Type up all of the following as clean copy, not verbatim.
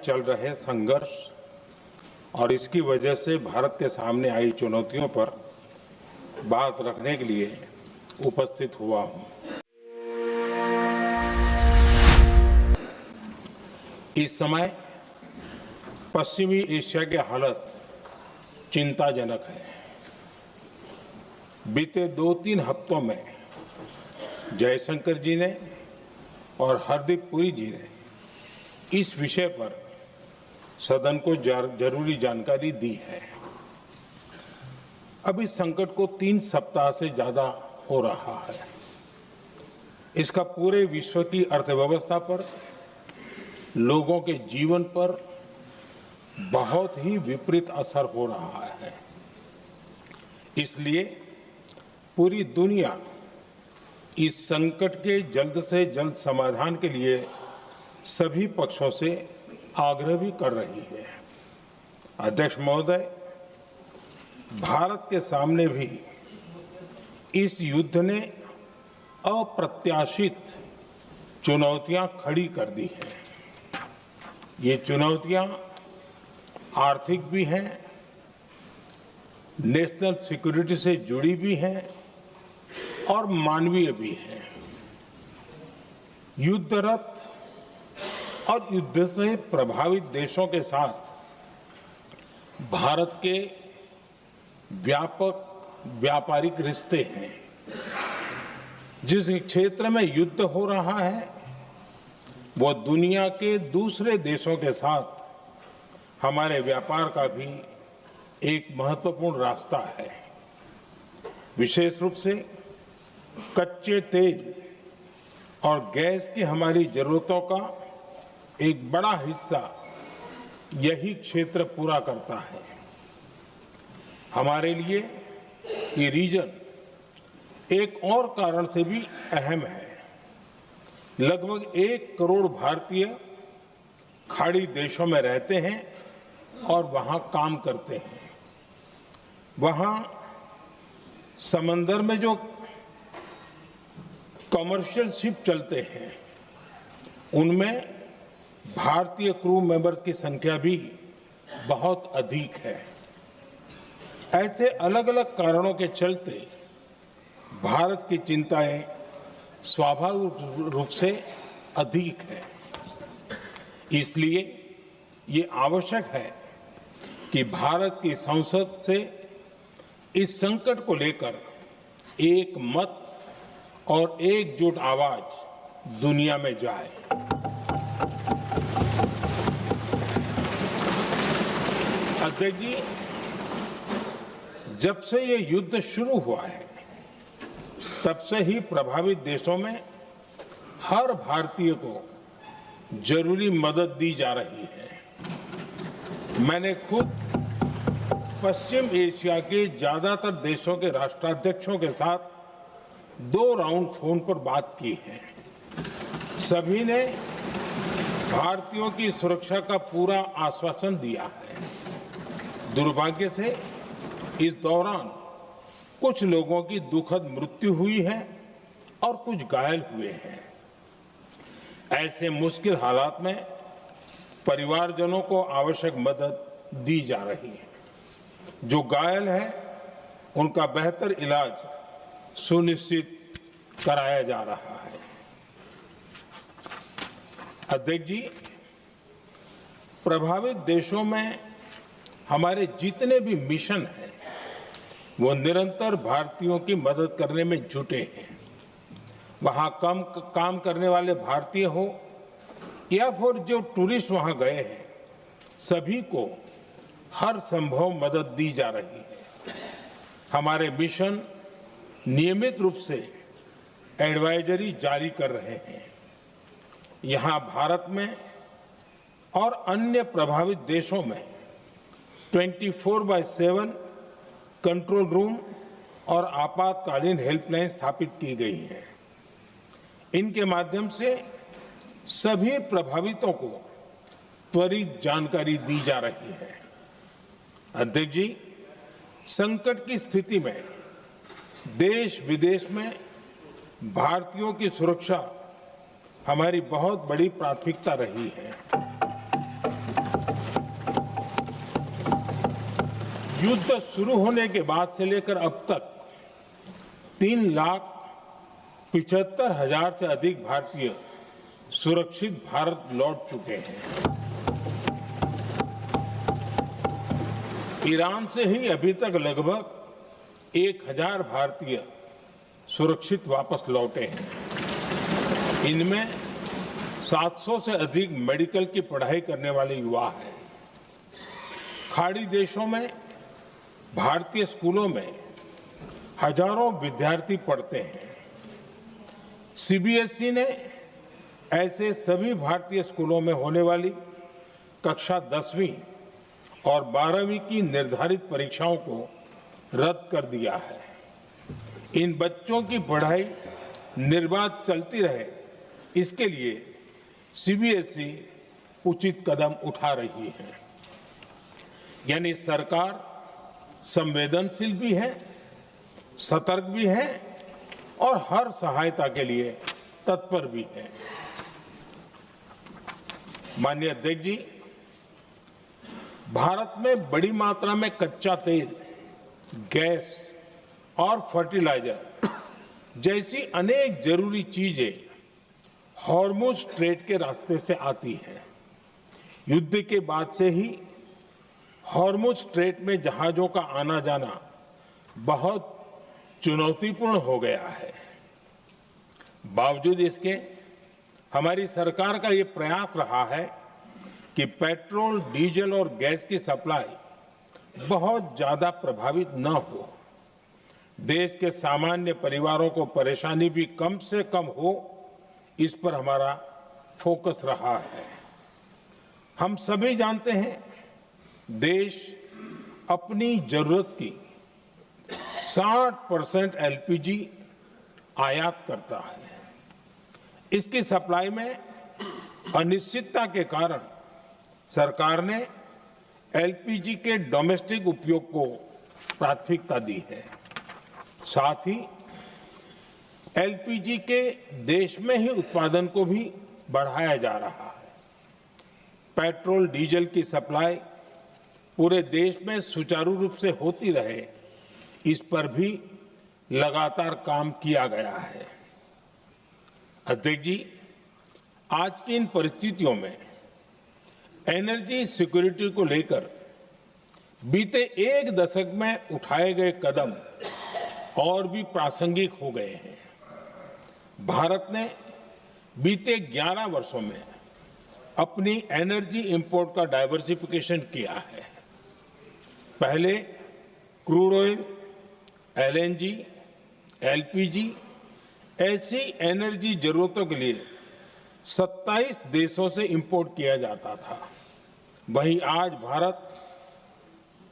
चल रहे संघर्ष और इसकी वजह से भारत के सामने आई चुनौतियों पर बात रखने के लिए उपस्थित हुआ हूं। इस समय पश्चिमी एशिया की हालत चिंताजनक है। बीते 2-3 हफ्तों में जयशंकर जी ने और हरदीप पुरी जी ने इस विषय पर सदन को जरूरी जानकारी दी है। अब इस संकट को 3 सप्ताह से ज्यादा हो रहा है। इसका पूरे विश्व की अर्थव्यवस्था पर, लोगों के जीवन पर बहुत ही विपरीत असर हो रहा है। इसलिए पूरी दुनिया इस संकट के जल्द से जल्द समाधान के लिए सभी पक्षों से आग्रह भी कर रही है। अध्यक्ष महोदय, भारत के सामने भी इस युद्ध ने अप्रत्याशित चुनौतियां खड़ी कर दी हैं। ये चुनौतियां आर्थिक भी हैं, नेशनल सिक्योरिटी से जुड़ी भी हैं और मानवीय भी हैं। युद्धरत और युद्ध से प्रभावित देशों के साथ भारत के व्यापक व्यापारिक रिश्ते हैं। जिस क्षेत्र में युद्ध हो रहा है वो दुनिया के दूसरे देशों के साथ हमारे व्यापार का भी एक महत्वपूर्ण रास्ता है। विशेष रूप से कच्चे तेल और गैस की हमारी जरूरतों का एक बड़ा हिस्सा यही क्षेत्र पूरा करता है। हमारे लिए ये रीजन एक और कारण से भी अहम है। लगभग 1 करोड़ भारतीय खाड़ी देशों में रहते हैं और वहां काम करते हैं। वहां समंदर में जो कमर्शियल शिप चलते हैं उनमें भारतीय क्रू मेंबर्स की संख्या भी बहुत अधिक है। ऐसे अलग अलग कारणों के चलते भारत की चिंताएं स्वाभाविक रूप से अधिक है। इसलिए ये आवश्यक है कि भारत की संसद से इस संकट को लेकर एक मत और एकजुट आवाज दुनिया में जाए। अध्यक्ष जी, जब से ये युद्ध शुरू हुआ है तब से ही प्रभावित देशों में हर भारतीय को जरूरी मदद दी जा रही है। मैंने खुद पश्चिम एशिया के ज्यादातर देशों के राष्ट्राध्यक्षों के साथ 2 राउंड फोन पर बात की है। सभी ने भारतीयों की सुरक्षा का पूरा आश्वासन दिया है। दुर्भाग्य से इस दौरान कुछ लोगों की दुखद मृत्यु हुई है और कुछ घायल हुए हैं। ऐसे मुश्किल हालात में परिवारजनों को आवश्यक मदद दी जा रही है। जो घायल है उनका बेहतर इलाज सुनिश्चित कराया जा रहा है। अध्यक्ष जी, प्रभावित देशों में हमारे जितने भी मिशन हैं वो निरंतर भारतीयों की मदद करने में जुटे हैं। वहां काम करने वाले भारतीय हो या फिर जो टूरिस्ट वहां गए हैं, सभी को हर संभव मदद दी जा रही है। हमारे मिशन नियमित रूप से एडवाइजरी जारी कर रहे हैं। यहां भारत में और अन्य प्रभावित देशों में 24/7 कंट्रोल रूम और आपातकालीन हेल्पलाइन स्थापित की गई है। इनके माध्यम से सभी प्रभावितों को त्वरित जानकारी दी जा रही है। अध्यक्ष जी, संकट की स्थिति में देश विदेश में भारतीयों की सुरक्षा हमारी बहुत बड़ी प्राथमिकता रही है। युद्ध शुरू होने के बाद से लेकर अब तक 3,75,000 से अधिक भारतीय सुरक्षित भारत लौट चुके हैं। ईरान से ही अभी तक लगभग 1,000 भारतीय सुरक्षित वापस लौटे हैं। इनमें 700 से अधिक मेडिकल की पढ़ाई करने वाले युवा हैं। खाड़ी देशों में भारतीय स्कूलों में हजारों विद्यार्थी पढ़ते हैं। सीबीएसई ने ऐसे सभी भारतीय स्कूलों में होने वाली कक्षा 10वीं और 12वीं की निर्धारित परीक्षाओं को रद्द कर दिया है। इन बच्चों की पढ़ाई निर्बाध चलती रहे, इसके लिए सीबीएसई उचित कदम उठा रही है। यानी सरकार संवेदनशील भी है, सतर्क भी है और हर सहायता के लिए तत्पर भी है। माननीय अध्यक्ष जी, भारत में बड़ी मात्रा में कच्चा तेल, गैस और फर्टिलाइजर जैसी अनेक जरूरी चीजें हॉर्मुज स्ट्रेट के रास्ते से आती हैं। युद्ध के बाद से ही हॉर्मुज स्ट्रेट में जहाजों का आना जाना बहुत चुनौतीपूर्ण हो गया है। बावजूद इसके हमारी सरकार का ये प्रयास रहा है कि पेट्रोल, डीजल और गैस की सप्लाई बहुत ज्यादा प्रभावित न हो। देश के सामान्य परिवारों को परेशानी भी कम से कम हो, इस पर हमारा फोकस रहा है। हम सभी जानते हैं, देश अपनी जरूरत की 60% एलपीजी आयात करता है। इसकी सप्लाई में अनिश्चितता के कारण सरकार ने एलपीजी के डोमेस्टिक उपयोग को प्राथमिकता दी है। साथ ही एलपीजी के देश में ही उत्पादन को भी बढ़ाया जा रहा है। पेट्रोल, डीजल की सप्लाई पूरे देश में सुचारू रूप से होती रहे, इस पर भी लगातार काम किया गया है। अध्यक्ष जी, आज की इन परिस्थितियों में एनर्जी सिक्योरिटी को लेकर बीते एक दशक में उठाए गए कदम और भी प्रासंगिक हो गए हैं। भारत ने बीते 11 वर्षों में अपनी एनर्जी इंपोर्ट का डाइवर्सिफिकेशन किया है। पहले क्रूड ऑयल, एलएनजी, एलपीजी ऐसी एनर्जी जरूरतों के लिए 27 देशों से इंपोर्ट किया जाता था। वहीं आज भारत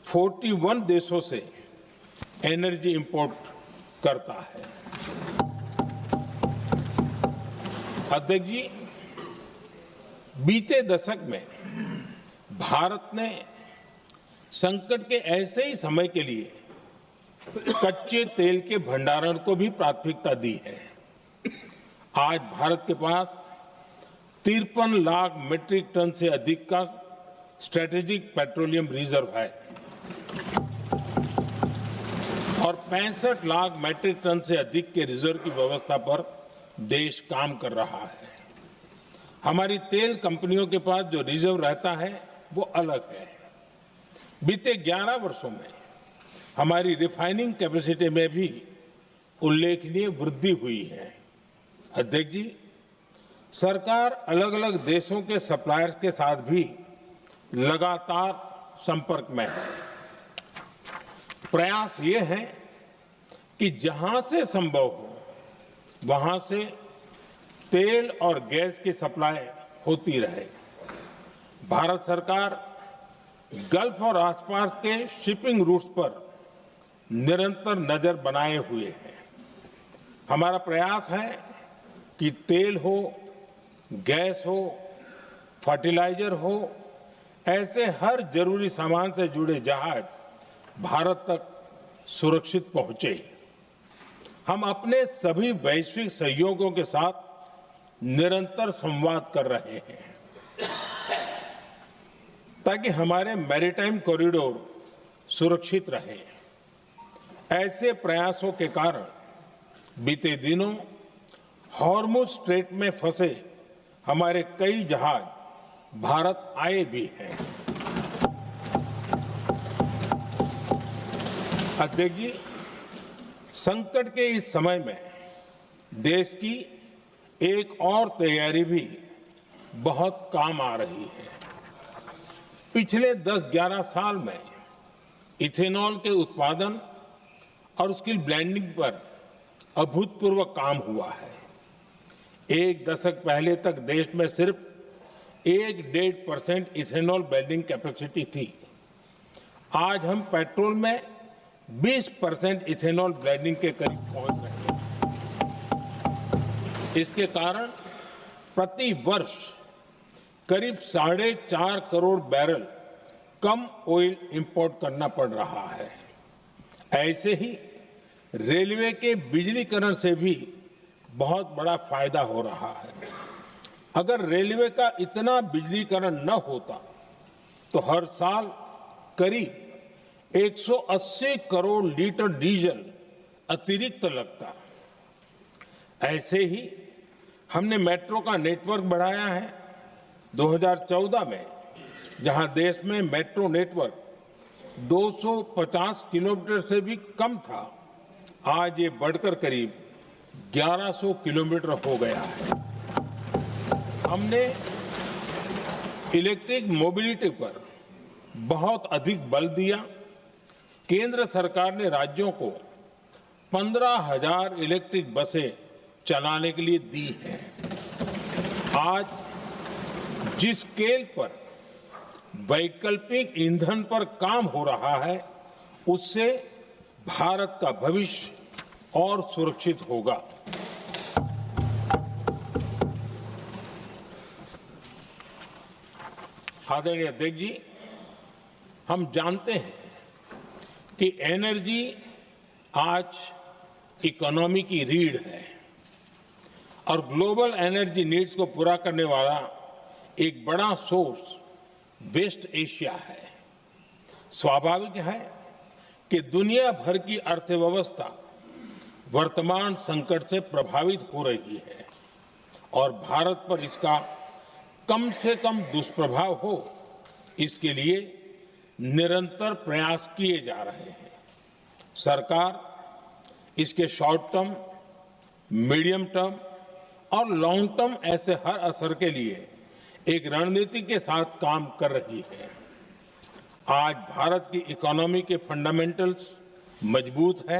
41 देशों से एनर्जी इंपोर्ट करता है। अध्यक्ष जी, बीते दशक में भारत ने संकट के ऐसे ही समय के लिए कच्चे तेल के भंडारण को भी प्राथमिकता दी है। आज भारत के पास 53 लाख मीट्रिक टन से अधिक का स्ट्रेटेजिक पेट्रोलियम रिजर्व है और 65 लाख मीट्रिक टन से अधिक के रिजर्व की व्यवस्था पर देश काम कर रहा है। हमारी तेल कंपनियों के पास जो रिजर्व रहता है वो अलग है। बीते 11 वर्षों में हमारी रिफाइनिंग कैपेसिटी में भी उल्लेखनीय वृद्धि हुई है। अध्यक्ष जी, सरकार अलग अलग देशों के सप्लायर्स के साथ भी लगातार संपर्क में है। प्रयास ये है कि जहां से संभव हो वहां से तेल और गैस की सप्लाई होती रहे। भारत सरकार गल्फ और आसपास के शिपिंग रूट्स पर निरंतर नजर बनाए हुए है। हमारा प्रयास है कि तेल हो, गैस हो, फर्टिलाइजर हो, ऐसे हर जरूरी सामान से जुड़े जहाज भारत तक सुरक्षित पहुंचे। हम अपने सभी वैश्विक सहयोगियों के साथ निरंतर संवाद कर रहे हैं ताकि हमारे मैरीटाइम कॉरिडोर सुरक्षित रहे। ऐसे प्रयासों के कारण बीते दिनों हॉर्मुज स्ट्रेट में फंसे हमारे कई जहाज भारत आए भी हैं। अध्यक्ष जी, संकट के इस समय में देश की एक और तैयारी भी बहुत काम आ रही है। पिछले 10-11 साल में इथेनॉल के उत्पादन और उसकी ब्लेंडिंग पर अभूतपूर्व काम हुआ है। एक दशक पहले तक देश में सिर्फ 1-1.5% इथेनॉल ब्लेंडिंग कैपेसिटी थी। आज हम पेट्रोल में 20% इथेनॉल ब्लेंडिंग के करीब पहुंच रहे हैं। इसके कारण प्रति वर्ष करीब 4.5 करोड़ बैरल कम ऑयल इंपोर्ट करना पड़ रहा है। ऐसे ही रेलवे के बिजलीकरण से भी बहुत बड़ा फायदा हो रहा है। अगर रेलवे का इतना बिजलीकरण न होता तो हर साल करीब 180 करोड़ लीटर डीजल अतिरिक्त लगता। ऐसे ही हमने मेट्रो का नेटवर्क बढ़ाया है। 2014 में जहां देश में मेट्रो नेटवर्क 250 किलोमीटर से भी कम था, आज ये बढ़कर करीब 1100 किलोमीटर हो गया है। हमने इलेक्ट्रिक मोबिलिटी पर बहुत अधिक बल दिया। केंद्र सरकार ने राज्यों को 15,000 इलेक्ट्रिक बसें चलाने के लिए दी हैं। आज जिस स्केल पर वैकल्पिक ईंधन पर काम हो रहा है, उससे भारत का भविष्य और सुरक्षित होगा। आदरणीय अध्यक्ष जी, हम जानते हैं कि एनर्जी आज इकोनॉमी की रीढ़ है और ग्लोबल एनर्जी नीड्स को पूरा करने वाला एक बड़ा सोर्स वेस्ट एशिया है। स्वाभाविक है कि दुनिया भर की अर्थव्यवस्था वर्तमान संकट से प्रभावित हो रही है और भारत पर इसका कम से कम दुष्प्रभाव हो, इसके लिए निरंतर प्रयास किए जा रहे हैं। सरकार इसके शॉर्ट टर्म, मीडियम टर्म और लॉन्ग टर्म ऐसे हर असर के लिए एक रणनीति के साथ काम कर रही है। आज भारत की इकोनॉमी के फंडामेंटल्स मजबूत है।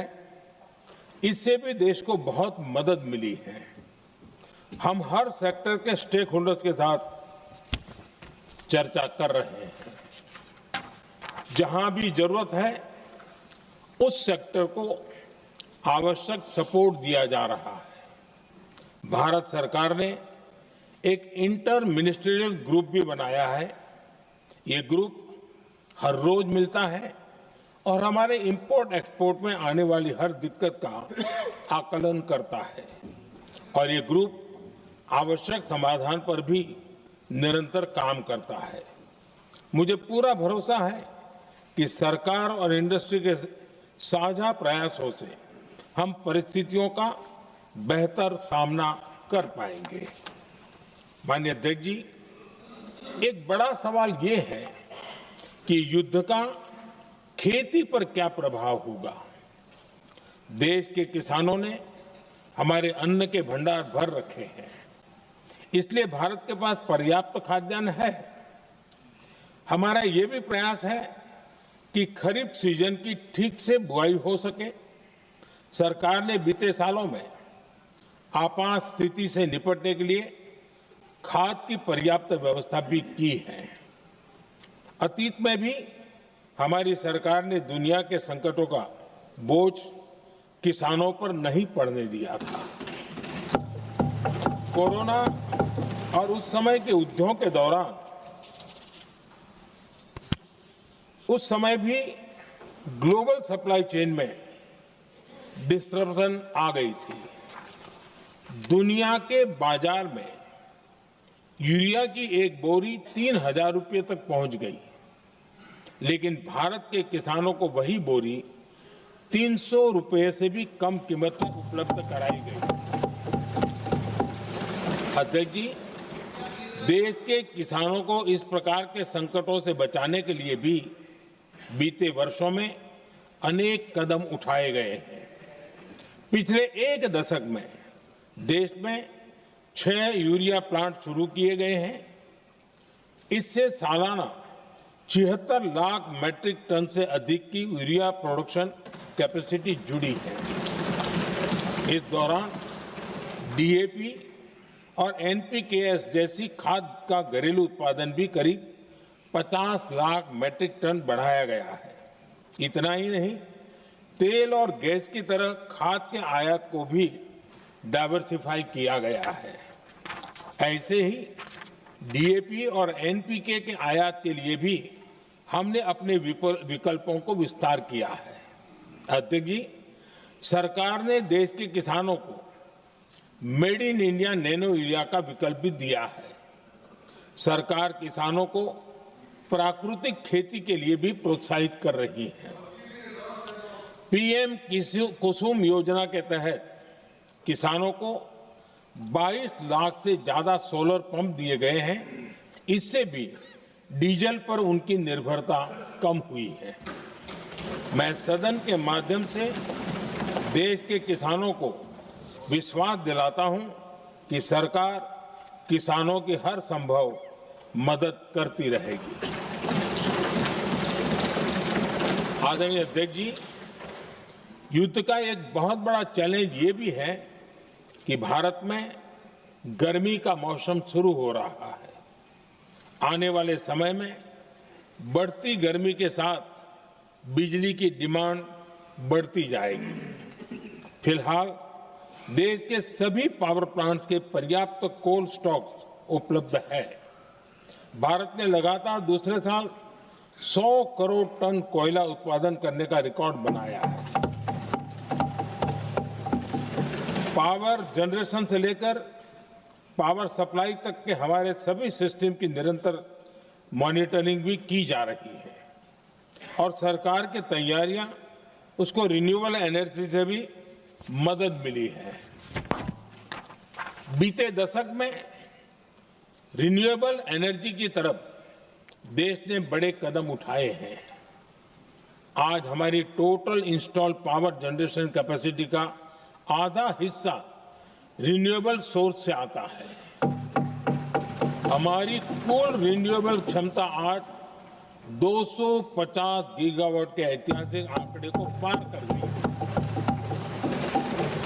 इससे भी देश को बहुत मदद मिली है। हम हर सेक्टर के स्टेक होल्डर्स के साथ चर्चा कर रहे हैं। जहां भी जरूरत है उस सेक्टर को आवश्यक सपोर्ट दिया जा रहा है। भारत सरकार ने एक इंटर मिनिस्ट्रियल ग्रुप भी बनाया है। ये ग्रुप हर रोज मिलता है और हमारे इंपोर्ट एक्सपोर्ट में आने वाली हर दिक्कत का आकलन करता है और ये ग्रुप आवश्यक समाधान पर भी निरंतर काम करता है। मुझे पूरा भरोसा है कि सरकार और इंडस्ट्री के साझा प्रयासों से हम परिस्थितियों का बेहतर सामना कर पाएंगे। माननीय अध्यक्ष जी, एक बड़ा सवाल ये है कि युद्ध का खेती पर क्या प्रभाव होगा। देश के किसानों ने हमारे अन्न के भंडार भर रखे हैं, इसलिए भारत के पास पर्याप्त खाद्यान्न है। हमारा ये भी प्रयास है कि खरीफ सीजन की ठीक से बुआई हो सके। सरकार ने बीते सालों में आपात स्थिति से निपटने के लिए खाद की पर्याप्त व्यवस्था भी की है। अतीत में भी हमारी सरकार ने दुनिया के संकटों का बोझ किसानों पर नहीं पड़ने दिया था। कोरोना और उस समय के युद्धों के दौरान उस समय भी ग्लोबल सप्लाई चेन में डिस्टरप्शन आ गई थी। दुनिया के बाजार में यूरिया की एक बोरी 3,000 रुपये तक पहुंच गई। लेकिन भारत के किसानों को वही बोरी 300 रुपए से भी कम कीमत में उपलब्ध कराई गई। अध्यक्ष जी, देश के किसानों को इस प्रकार के संकटों से बचाने के लिए भी बीते वर्षों में अनेक कदम उठाए गए हैं। पिछले एक दशक में देश में 6 यूरिया प्लांट शुरू किए गए हैं। इससे सालाना 76 लाख मैट्रिक टन से अधिक की यूरिया प्रोडक्शन कैपेसिटी जुड़ी है। इस दौरान डीएपी और एनपीकेएस जैसी खाद का घरेलू उत्पादन भी करीब 50 लाख मैट्रिक टन बढ़ाया गया है। इतना ही नहीं, तेल और गैस की तरह खाद के आयात को भी डाइवर्सिफाई किया गया है। ऐसे ही डीएपी और एनपीके के आयात के लिए भी हमने अपने विकल्पों को विस्तार किया है। अध्यक्ष जी, सरकार ने देश के किसानों को made in India nano urea का विकल्प भी दिया है। सरकार किसानों को प्राकृतिक खेती के लिए भी प्रोत्साहित कर रही है। पीएम कुसुम योजना के तहत किसानों को 22 लाख से ज्यादा सोलर पंप दिए गए हैं। इससे भी डीजल पर उनकी निर्भरता कम हुई है। मैं सदन के माध्यम से देश के किसानों को विश्वास दिलाता हूं कि सरकार किसानों की हर संभव मदद करती रहेगी। आदरणीय अध्यक्ष जी, युद्ध का एक बहुत बड़ा चैलेंज ये भी है कि भारत में गर्मी का मौसम शुरू हो रहा है। आने वाले समय में बढ़ती गर्मी के साथ बिजली की डिमांड बढ़ती जाएगी। फिलहाल देश के सभी पावर प्लांट्स के पर्याप्त कोल स्टॉक उपलब्ध है। भारत ने लगातार दूसरे साल 100 करोड़ टन कोयला उत्पादन करने का रिकॉर्ड बनाया है। पावर जनरेशन से लेकर पावर सप्लाई तक के हमारे सभी सिस्टम की निरंतर मॉनिटरिंग भी की जा रही है और सरकार की तैयारियां उसको रिन्यूएबल एनर्जी से भी मदद मिली है। बीते दशक में रिन्यूएबल एनर्जी की तरफ देश ने बड़े कदम उठाए हैं। आज हमारी total installed power generation capacity का आधा हिस्सा रिन्यूएबल सोर्स से आता है। हमारी कुल रिन्यूएबल क्षमता आज 250 गीगावाट के ऐतिहासिक आंकड़े को पार कर गई है।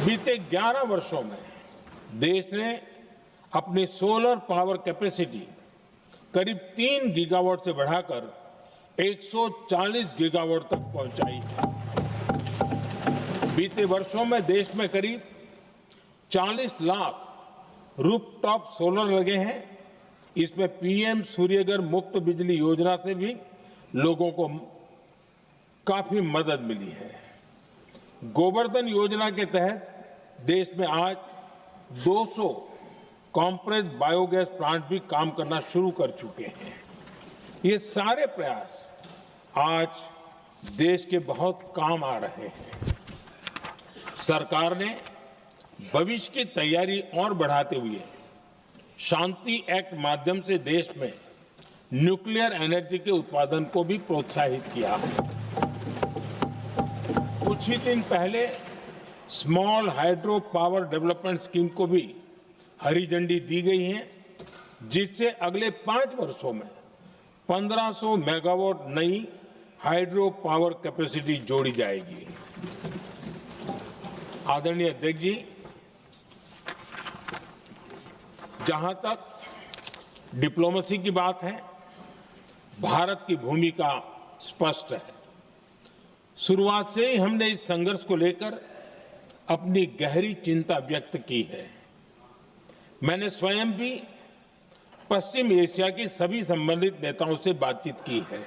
बीते 11 वर्षों में देश ने अपनी सोलर पावर कैपेसिटी करीब 3 गीगावाट से बढ़ाकर 140 गीगावाट तक पहुंचाई है। बीते वर्षों में देश में करीब 40 लाख रूफटॉप सोलर लगे हैं। इसमें पीएम सूर्यघर मुफ्त बिजली योजना से भी लोगों को काफी मदद मिली है। गोवर्धन योजना के तहत देश में आज 200 कॉम्प्रेस्ड बायोगैस प्लांट भी काम करना शुरू कर चुके हैं। ये सारे प्रयास आज देश के बहुत काम आ रहे हैं। सरकार ने भविष्य की तैयारी और बढ़ाते हुए शांति एक्ट माध्यम से देश में न्यूक्लियर एनर्जी के उत्पादन को भी प्रोत्साहित किया है। कुछ ही दिन पहले small hydro power development scheme को भी हरी झंडी दी गई है, जिससे अगले 5 वर्षों में 1500 मेगावाट नई हाइड्रो पावर कैपेसिटी जोड़ी जाएगी। आदरणीय अध्यक्ष जी, जहां तक डिप्लोमेसी की बात है, भारत की भूमिका स्पष्ट है। शुरुआत से ही हमने इस संघर्ष को लेकर अपनी गहरी चिंता व्यक्त की है। मैंने स्वयं भी पश्चिम एशिया की सभी संबंधित नेताओं से बातचीत की है।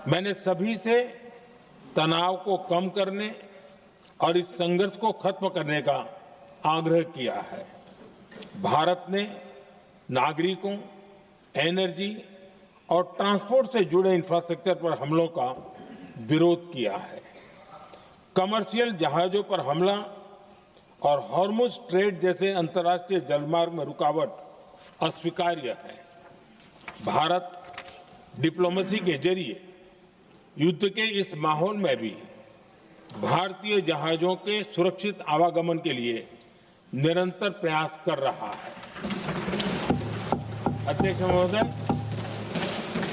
मैंने सभी से तनाव को कम करने और इस संघर्ष को खत्म करने का आग्रह किया है। भारत ने नागरिकों, एनर्जी और ट्रांसपोर्ट से जुड़े इंफ्रास्ट्रक्चर पर हमलों का विरोध किया है। कमर्शियल जहाजों पर हमला और हॉर्मुज स्ट्रेट जैसे अंतर्राष्ट्रीय जलमार्ग में रुकावट अस्वीकार्य है। भारत डिप्लोमेसी के जरिए युद्ध के इस माहौल में भी भारतीय जहाजों के सुरक्षित आवागमन के लिए निरंतर प्रयास कर रहा है। अध्यक्ष महोदय,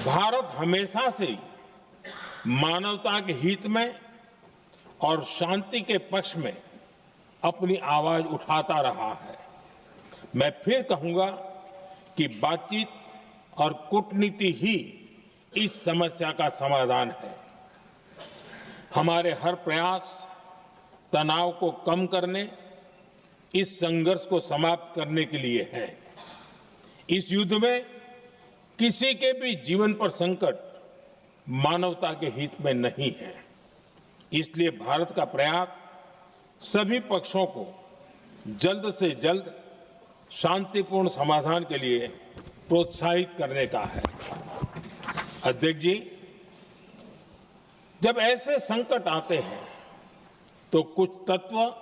भारत हमेशा से ही मानवता के हित में और शांति के पक्ष में अपनी आवाज उठाता रहा है। मैं फिर कहूंगा कि बातचीत और कूटनीति ही इस समस्या का समाधान है। हमारे हर प्रयास तनाव को कम करने, इस संघर्ष को समाप्त करने के लिए है। इस युद्ध में किसी के भी जीवन पर संकट मानवता के हित में नहीं है। इसलिए भारत का प्रयास सभी पक्षों को जल्द से जल्द शांतिपूर्ण समाधान के लिए प्रोत्साहित करने का है। अध्यक्ष जी, जब ऐसे संकट आते हैं तो कुछ तत्व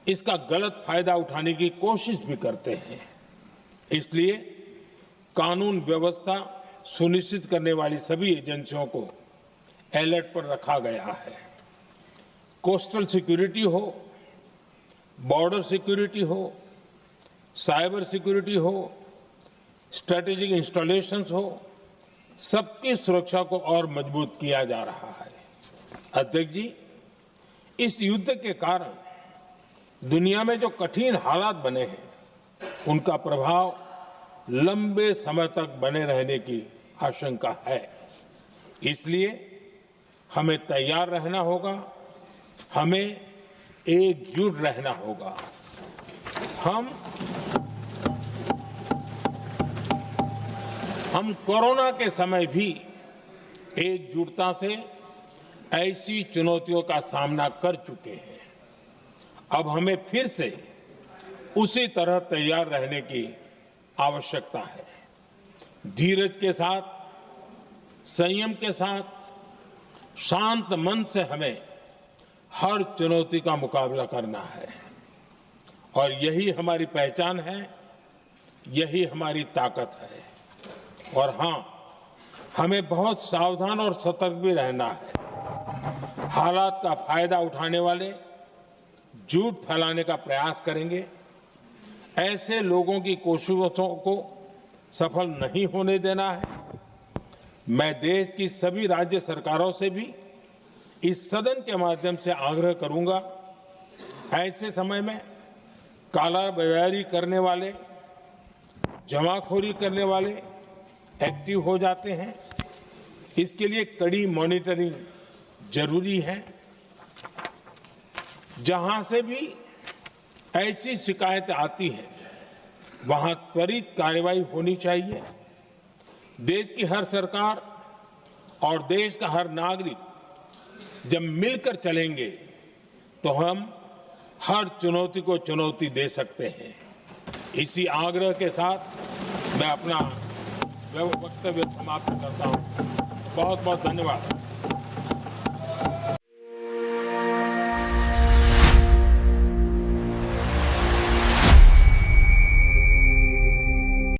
इसका गलत फायदा उठाने की कोशिश भी करते हैं। इसलिए कानून व्यवस्था सुनिश्चित करने वाली सभी एजेंसियों को अलर्ट पर रखा गया है। कोस्टल सिक्योरिटी हो, बॉर्डर सिक्योरिटी हो, साइबर सिक्योरिटी हो, स्ट्रेटेजिक इंस्टॉलेशंस हो, सबकी सुरक्षा को और मजबूत किया जा रहा है। अध्यक्ष जी, इस युद्ध के कारण दुनिया में जो कठिन हालात बने हैं, उनका प्रभाव लंबे समय तक बने रहने की आशंका है। इसलिए हमें तैयार रहना होगा, हमें एकजुट रहना होगा। हम कोरोना के समय भी एकजुटता से ऐसी चुनौतियों का सामना कर चुके हैं। अब हमें फिर से उसी तरह तैयार रहने की आवश्यकता है। धीरज के साथ, संयम के साथ, शांत मन से हमें हर चुनौती का मुकाबला करना है और यही हमारी पहचान है, यही हमारी ताकत है। और हां, हमें बहुत सावधान और सतर्क भी रहना है। हालात का फायदा उठाने वाले झूठ फैलाने का प्रयास करेंगे, ऐसे लोगों की कोशिशों को सफल नहीं होने देना है। मैं देश की सभी राज्य सरकारों से भी इस सदन के माध्यम से आग्रह करूंगा, ऐसे समय में कालाबाजारी करने वाले, जमाखोरी करने वाले एक्टिव हो जाते हैं। इसके लिए कड़ी मॉनिटरिंग जरूरी है। जहां से भी ऐसी शिकायतें आती हैं, वहां त्वरित कार्रवाई होनी चाहिए। देश की हर सरकार और देश का हर नागरिक जब मिलकर चलेंगे तो हम हर चुनौती को चुनौती दे सकते हैं। इसी आग्रह के साथ मैं अपना वक्तव्य समाप्त करता हूं। बहुत बहुत धन्यवाद।